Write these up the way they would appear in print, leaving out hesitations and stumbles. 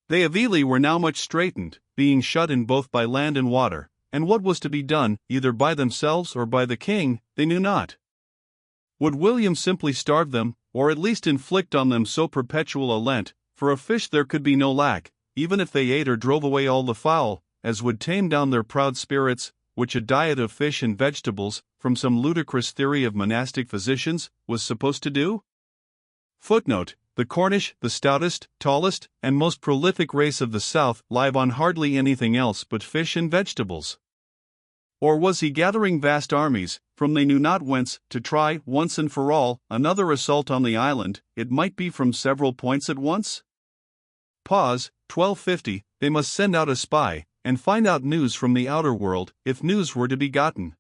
They of Ely were now much straitened, being shut in both by land and water, and what was to be done, either by themselves or by the king, they knew not. Would William simply starve them, or at least inflict on them so perpetual a Lent, for of fish there could be no lack, even if they ate or drove away all the fowl, as would tame down their proud spirits, which a diet of fish and vegetables, from some ludicrous theory of monastic physicians, was supposed to do? Footnote: the Cornish, the stoutest, tallest, and most prolific race of the South, live on hardly anything else but fish and vegetables. Or was he gathering vast armies, from they knew not whence, to try, once and for all, another assault on the island, it might be from several points at once? Pause. 1250, they must send out a spy, and find out news from the outer world, if news were to be gotten.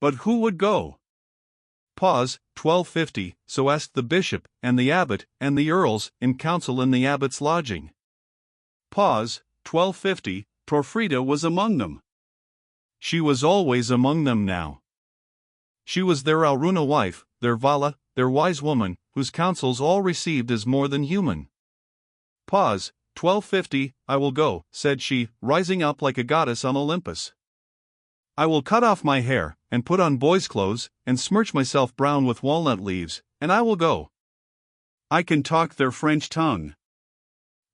But who would go? Pause. 1250, so asked the bishop, and the abbot, and the earls, in council in the abbot's lodging. Pause. 1250, Torfrida was among them. She was always among them now. She was their Alruna wife, their Vala, their wise woman, whose counsels all received as more than human. Pause. 1250, I will go, said she, rising up like a goddess on Olympus. I will cut off my hair, and put on boy's clothes, and smirch myself brown with walnut leaves, and I will go. I can talk their French tongue.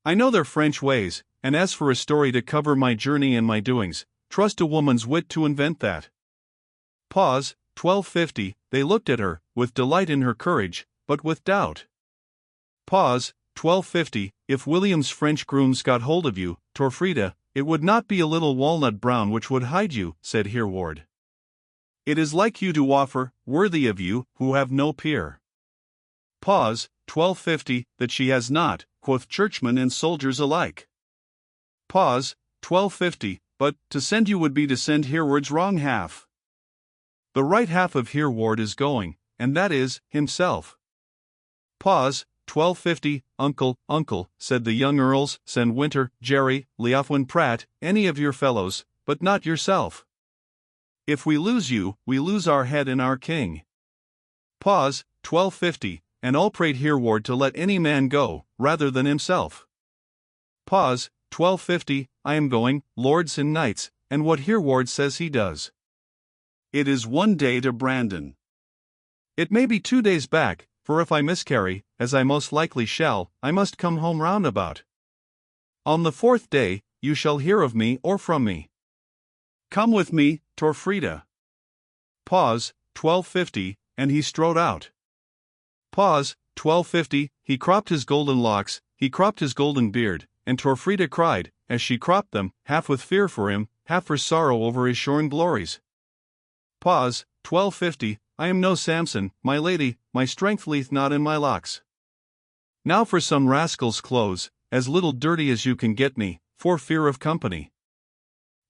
I know their French ways, and as for a story to cover my journey and my doings, trust a woman's wit to invent that. Pause. 1250, they looked at her, with delight in her courage, but with doubt. Pause. 1250, if William's French grooms got hold of you, Torfrida, it would not be a little walnut brown which would hide you, said Hereward. It is like you to offer, worthy of you, who have no peer. Pause. 1250, that she has not, quoth churchmen and soldiers alike. Pause. 1250, but, to send you would be to send Hereward's wrong half. The right half of Hereward is going, and that is, himself. Pause. 1250, uncle, said the young earls, send Winter, Jerry, Leofwin Pratt, any of your fellows, but not yourself. If we lose you, we lose our head and our king. Pause. 1250, and all prayed Hereward to let any man go, rather than himself. Pause. 1250, I am going, lords and knights, and what Hereward says he does. It is 1 day to Brandon. It may be 2 days back, for if I miscarry, as I most likely shall, I must come home roundabout. On the 4th day, you shall hear of me or from me. Come with me, Torfrida. Pause. 1250, and he strode out. Pause. 1250, he cropped his golden locks, he cropped his golden beard, and Torfrida cried, as she cropped them, half with fear for him, half for sorrow over his shorn glories. Pause. 1250, I am no Samson, my lady, my strength lieth not in my locks. Now for some rascal's clothes, as little dirty as you can get me, for fear of company.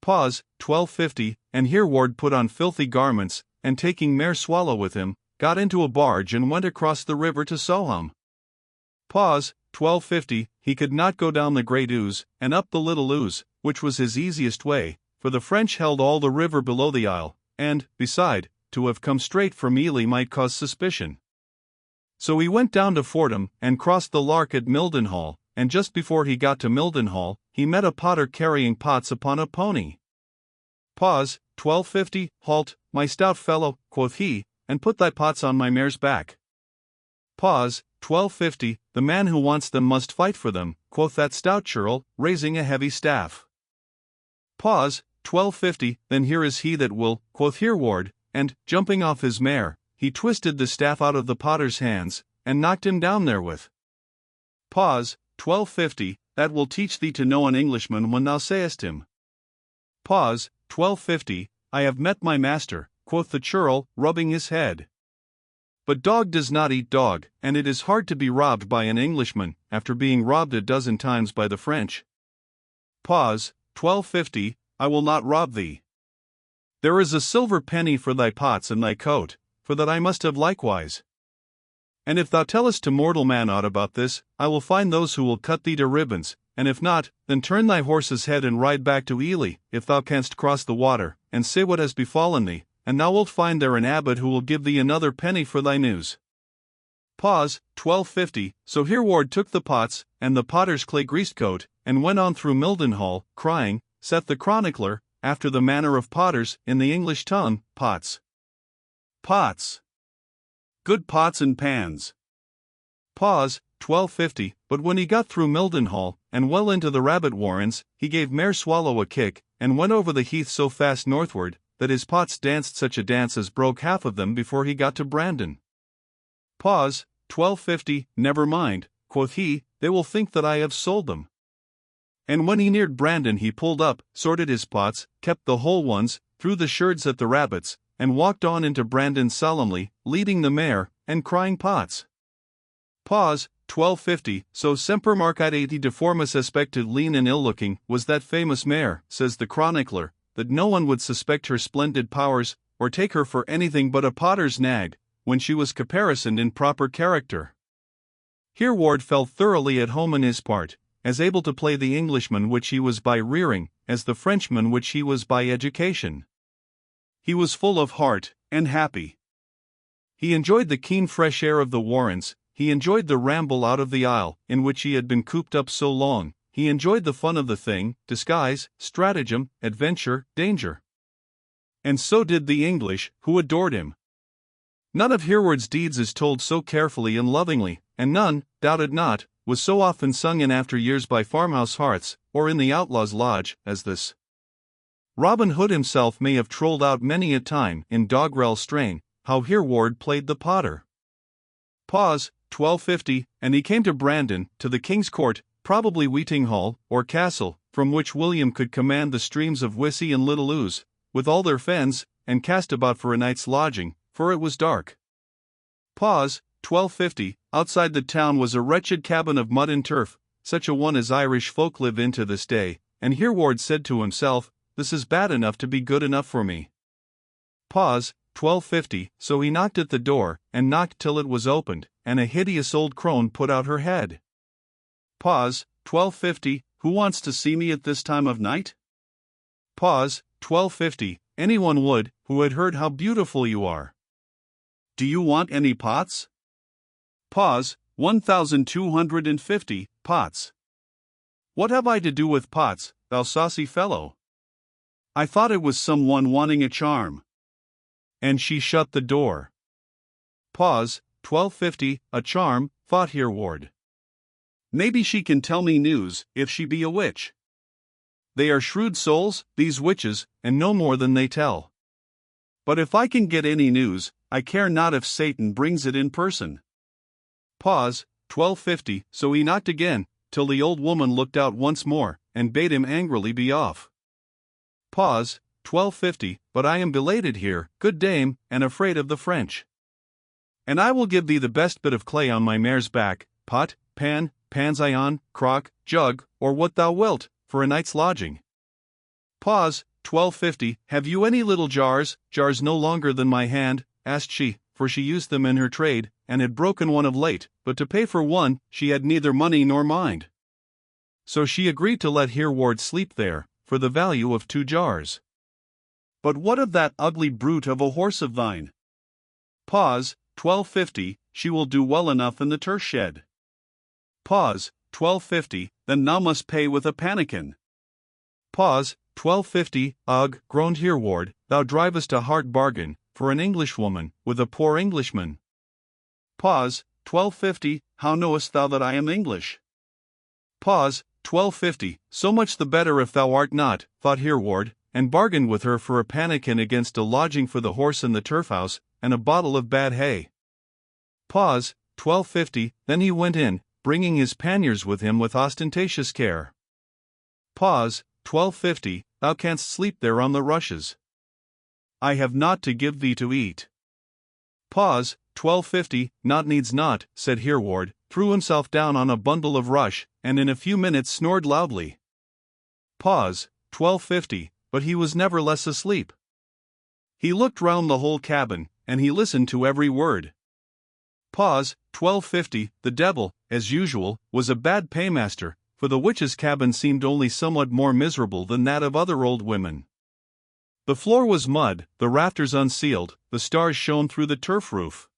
Pause. 1250, and Hereward put on filthy garments, and taking Mare Swallow with him, got into a barge and went across the river to Soham. Pause. 1250, he could not go down the Great Ouse, and up the Little Ouse, which was his easiest way, for the French held all the river below the isle, and, beside, to have come straight from Ely might cause suspicion. So he went down to Fordham, and crossed the Lark at Mildenhall, and just before he got to Mildenhall, he met a potter carrying pots upon a pony. Pause. 1250, halt, my stout fellow, quoth he, and put thy pots on my mare's back. Pause. 1250, the man who wants them must fight for them, quoth that stout churl, raising a heavy staff. Pause. 1250, then here is he that will, quoth Hereward, and, jumping off his mare, he twisted the staff out of the potter's hands, and knocked him down therewith. Pause. 1250, that will teach thee to know an Englishman when thou sayest him. Pause. 1250, I have met my master, quoth the churl, rubbing his head. But dog does not eat dog, and it is hard to be robbed by an Englishman, after being robbed a dozen times by the French. Pause. 1250, I will not rob thee. There is a silver penny for thy pots and thy coat, for that I must have likewise. And if thou tellest to mortal man aught about this, I will find those who will cut thee to ribbons, and if not, then turn thy horse's head and ride back to Ely, if thou canst cross the water, and say what has befallen thee, and thou wilt find there an abbot who will give thee another penny for thy news. Pause, 1250, so Hereward took the pots, and the potter's clay greased coat, and went on through Mildenhall, crying, saith the chronicler, after the manner of potters, in the English tongue, pots. Pots. Good pots and pans. Pause, 1250, but when he got through Mildenhall, and well into the rabbit warrens, he gave Mare Swallow a kick, and went over the heath so fast northward, that his pots danced such a dance as broke half of them before he got to Brandon. Pause, 1250, never mind, quoth he, they will think that I have sold them. And when he neared Brandon he pulled up, sorted his pots, kept the whole ones, threw the sherds at the rabbits, and walked on into Brandon solemnly, leading the mare, and crying pots. Pause, 1250, so semper marcati deformis aspected lean and ill-looking was that famous mare, says the chronicler, that no one would suspect her splendid powers, or take her for anything but a potter's nag, when she was caparisoned in proper character. Hereward felt thoroughly at home in his part, as able to play the Englishman which he was by rearing, as the Frenchman which he was by education. He was full of heart, and happy. He enjoyed the keen fresh air of the warrens, he enjoyed the ramble out of the isle, in which he had been cooped up so long, he enjoyed the fun of the thing, disguise, stratagem, adventure, danger. And so did the English, who adored him. None of Hereward's deeds is told so carefully and lovingly, and none, doubt it not, was so often sung in after years by farmhouse hearths, or in the outlaw's lodge, as this. Robin Hood himself may have trolled out many a time, in doggerel strain, how Hereward played the potter. Pause, 1250, and he came to Brandon, to the King's Court, probably Weeting or Castle, from which William could command the streams of Wissey and Little Ouse, with all their fens, and cast about for a night's lodging, for it was dark. Pause, 1250, outside the town was a wretched cabin of mud and turf, such a one as Irish folk live in to this day, and Hereward said to himself, this is bad enough to be good enough for me. Pause, 1250, so he knocked at the door, and knocked till it was opened, and a hideous old crone put out her head. Pause, 1250, who wants to see me at this time of night? Pause, 1250, anyone would, who had heard how beautiful you are. Do you want any pots? Pause, 1250, pots. What have I to do with pots, thou saucy fellow? I thought it was some one wanting a charm. And she shut the door. Pause, 1250, a charm, thought Hereward. Maybe she can tell me news, if she be a witch. They are shrewd souls, these witches, and no more than they tell. But if I can get any news, I care not if Satan brings it in person. Pause, 1250, so he knocked again, till the old woman looked out once more, and bade him angrily be off. Pause, 1250, but I am belated here, good dame, and afraid of the French. And I will give thee the best bit of clay on my mare's back, pot, pan, panzion, crock, jug, or what thou wilt, for a night's lodging. Pause, 1250, have you any little jars no longer than my hand, asked she, for she used them in her trade, and had broken one of late, but to pay for one, she had neither money nor mind. So she agreed to let Hereward sleep there, for the value of 2 jars. But what of that ugly brute of a horse of thine? Pause, 1250, she will do well enough in the turf shed. Pause, 1250, then thou must pay with a pannikin. Pause, 1250, ugh, groaned Hereward, thou drivest a hard bargain, for an Englishwoman, with a poor Englishman. Pause, 1250, how knowest thou that I am English? Pause, 1250, so much the better if thou art not, thought Hereward, and bargained with her for a pannikin against a lodging for the horse in the turf house, and a bottle of bad hay. Pause, 1250, then he went in, bringing his panniers with him with ostentatious care. Pause, 1250, thou canst sleep there on the rushes. I have naught to give thee to eat. Pause, 1250, not needs not, said Hereward, threw himself down on a bundle of rush, and in a few minutes snored loudly. Pause, 1250, but he was never less asleep. He looked round the whole cabin, and he listened to every word. Pause, 1250, the devil, as usual, was a bad paymaster, for the witch's cabin seemed only somewhat more miserable than that of other old women. The floor was mud, the rafters unceiled, the stars shone through the turf roof.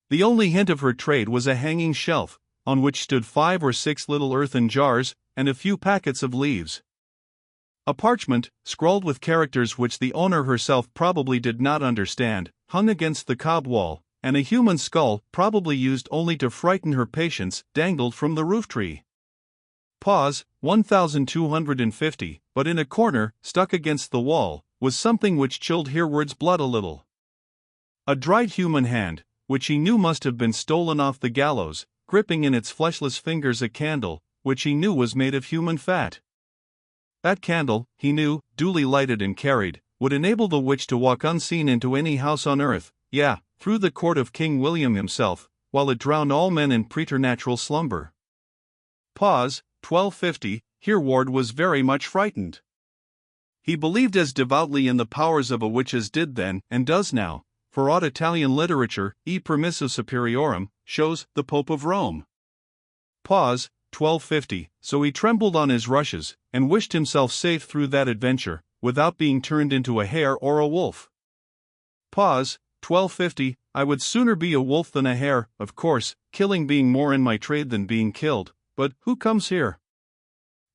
The only hint of her trade was a hanging shelf, on which stood 5 or 6 little earthen jars, and a few packets of leaves. A parchment, scrawled with characters which the owner herself probably did not understand, hung against the cob wall, and a human skull, probably used only to frighten her patients, dangled from the roof tree. Pause, 1250, but in a corner, stuck against the wall, was something which chilled Hereward's blood a little. A dried human hand, which he knew must have been stolen off the gallows, gripping in its fleshless fingers a candle, which he knew was made of human fat. That candle, he knew, duly lighted and carried, would enable the witch to walk unseen into any house on earth, through the court of King William himself, while it drowned all men in preternatural slumber. Pause, 1250, Hereward was very much frightened. He believed as devoutly in the powers of a witch as did then, and does now, for aught Italian literature, e permisso superiorum, shows, the Pope of Rome. Pause, 1250, so he trembled on his rushes, and wished himself safe through that adventure, without being turned into a hare or a wolf. Pause, 1250, I would sooner be a wolf than a hare, of course, killing being more in my trade than being killed, but who comes here?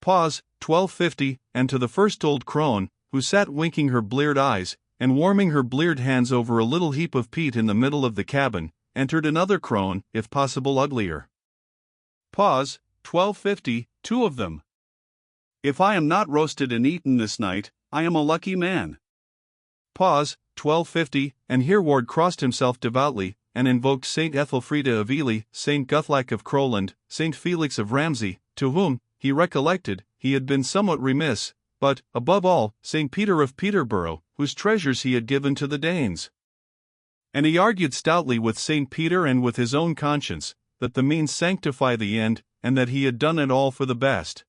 Pause, 1250, and to the first old crone, who sat winking her bleared eyes, and warming her bleared hands over a little heap of peat in the middle of the cabin, entered another crone, if possible uglier. Pause, 1250, 2 of them. If I am not roasted and eaten this night, I am a lucky man. Pause, 1250, and Hereward crossed himself devoutly, and invoked Saint Ethelfrida of Ely, Saint Guthlac of Crowland, Saint Felix of Ramsey, to whom, he recollected, he had been somewhat remiss, but, above all, Saint Peter of Peterborough, whose treasures he had given to the Danes. And he argued stoutly with Saint Peter and with his own conscience, that the means sanctify the end, and that he had done it all for the best.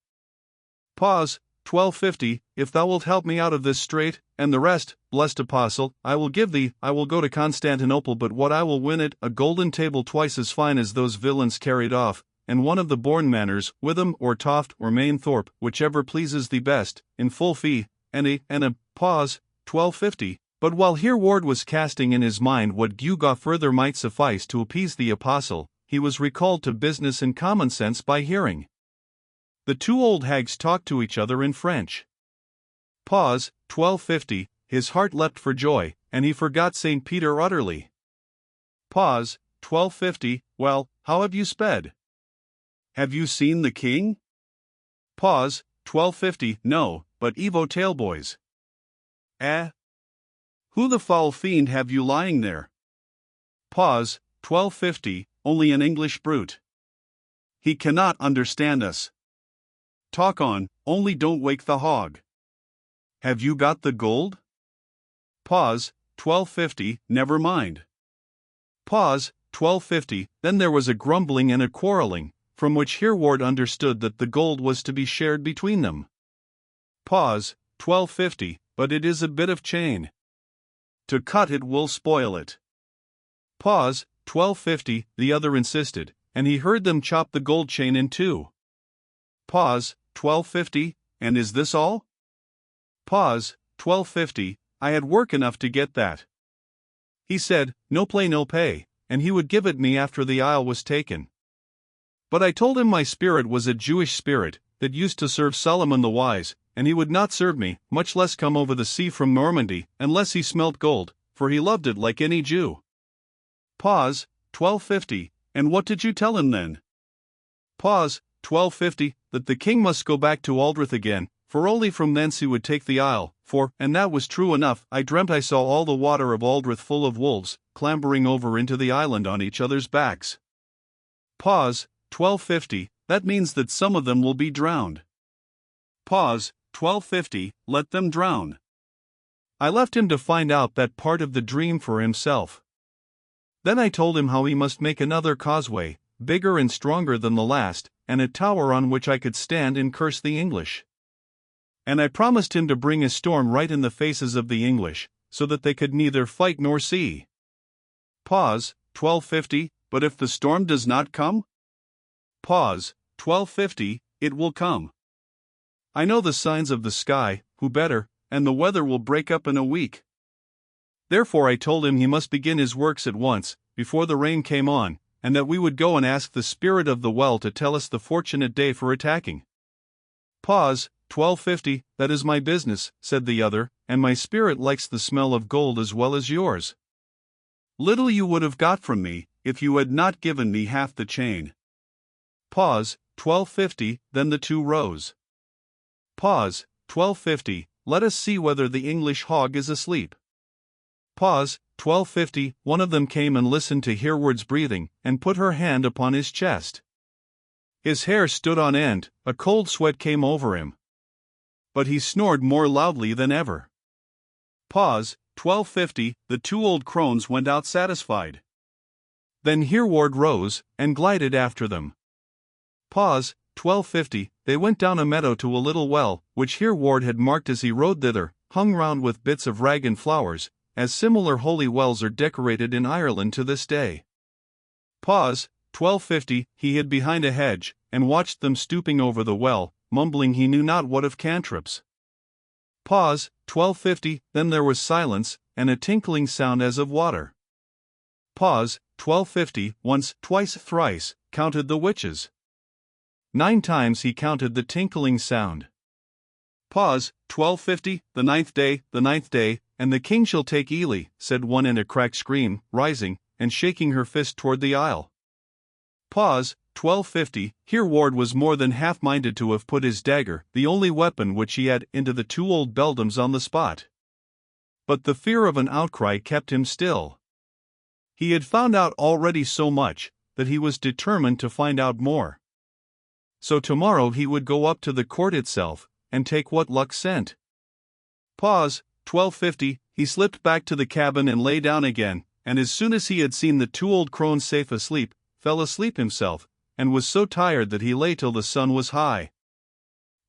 Pause, 1250, if thou wilt help me out of this strait, and the rest, blessed apostle, I will give thee. I will go to Constantinople, but what I will win it, a golden table twice as fine as those villains carried off, and one of the Bourne manors, Witham or Toft or Mainthorpe, whichever pleases thee best, in full fee, and a pause, 1250. But while Hereward was casting in his mind what gewgaw further might suffice to appease the apostle, he was recalled to business and common sense by hearing the 2 old hags talk to each other in French. Pause, 1250, his heart leapt for joy, and he forgot St. Peter utterly. Pause, 1250, well, how have you sped? Have you seen the king? Pause, 1250, no, but Evo Tailboys. Who the foul fiend have you lying there? Pause, 1250, only an English brute. He cannot understand us. Talk on, only don't wake the hog. Have you got the gold? Pause, 1250, never mind. Pause, 1250, then there was a grumbling and a quarreling, from which Hereward understood that the gold was to be shared between them. Pause, 1250, but it is a bit of chain. To cut it will spoil it. Pause, 1250, the other insisted, and he heard them chop the gold chain in 2. Pause, 1250, and is this all? Pause, 1250, I had work enough to get that. He said, no play no pay, and he would give it me after the isle was taken. But I told him my spirit was a Jewish spirit, that used to serve Solomon the Wise, and he would not serve me, much less come over the sea from Normandy, unless he smelt gold, for he loved it like any Jew. Pause, 1250, and what did you tell him then? Pause, 1250, that the king must go back to Aldrich again, for only from thence he would take the isle, for, and that was true enough, I dreamt I saw all the water of Aldrich full of wolves, clambering over into the island on each other's backs. Pause, 1250, that means that some of them will be drowned. Pause, 1250, let them drown. I left him to find out that part of the dream for himself. Then I told him how he must make another causeway, bigger and stronger than the last, and a tower on which I could stand and curse the English. And I promised him to bring a storm right in the faces of the English, so that they could neither fight nor see. Pause, 1250, but if the storm does not come? Pause, 1250, it will come. I know the signs of the sky, who better, and the weather will break up in a week. Therefore I told him he must begin his works at once, before the rain came on, and that we would go and ask the spirit of the well to tell us the fortunate day for attacking. Pause. 1250, that is my business, said the other, and my spirit likes the smell of gold as well as yours. Little you would have got from me, if you had not given me half the chain. Pause. 1250, then the two rose. Pause. 1250, let us see whether the English hog is asleep. Pause. 1250, one of them came and listened to Hereward's breathing, and put her hand upon his chest. His hair stood on end, a cold sweat came over him. But he snored more loudly than ever. Pause. 1250, the two old crones went out satisfied. Then Hereward rose, and glided after them. Pause. 1250, they went down a meadow to a little well, which Hereward had marked as he rode thither, hung round with bits of rag and flowers, as similar holy wells are decorated in Ireland to this day. Pause. 1250, he hid behind a hedge, and watched them stooping over the well, mumbling he knew not what of cantrips. Pause. 1250, then there was silence, and a tinkling sound as of water. Pause. 1250, once, twice, thrice, counted the witches. 9 times he counted the tinkling sound. Pause. 1250, the ninth day, and the king shall take Ely, said one in a cracked scream, rising, and shaking her fist toward the isle. Pause. 1250, Hereward was more than half-minded to have put his dagger, the only weapon which he had, into the two old beldams on the spot. But the fear of an outcry kept him still. He had found out already so much, that he was determined to find out more. So tomorrow he would go up to the court itself, and take what luck sent. Pause. 1250, he slipped back to the cabin and lay down again, and as soon as he had seen the two old crones safe asleep, fell asleep himself, and was so tired that he lay till the sun was high.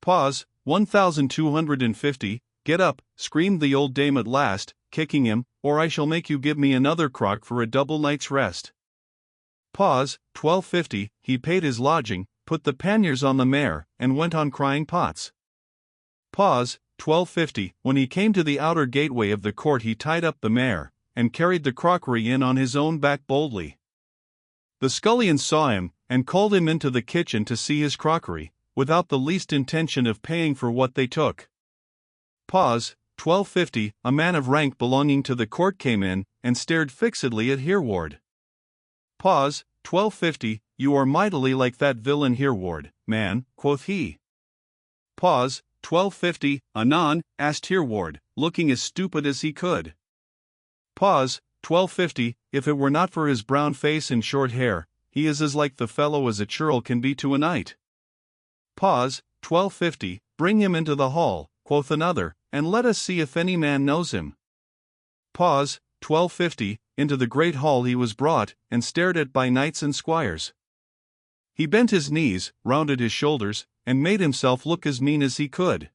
Pause. 1250, get up, screamed the old dame at last, kicking him, or I shall make you give me another crock for a double night's rest. Pause. 1250, he paid his lodging, put the panniers on the mare, and went on crying pots. Pause. 1250, when he came to the outer gateway of the court he tied up the mare, and carried the crockery in on his own back boldly. The scullion saw him, and called him into the kitchen to see his crockery, without the least intention of paying for what they took. Pause. 1250, a man of rank belonging to the court came in, and stared fixedly at Hereward. Pause. 1250, you are mightily like that villain Hereward, man, quoth he. Pause. 1250, anon, asked Hereward, looking as stupid as he could. Pause. 1250, if it were not for his brown face and short hair, he is as like the fellow as a churl can be to a knight. Pause. 1250, bring him into the hall, quoth another, and let us see if any man knows him. Pause. 1250, into the great hall he was brought, and stared at by knights and squires. He bent his knees, rounded his shoulders, and made himself look as mean as he could.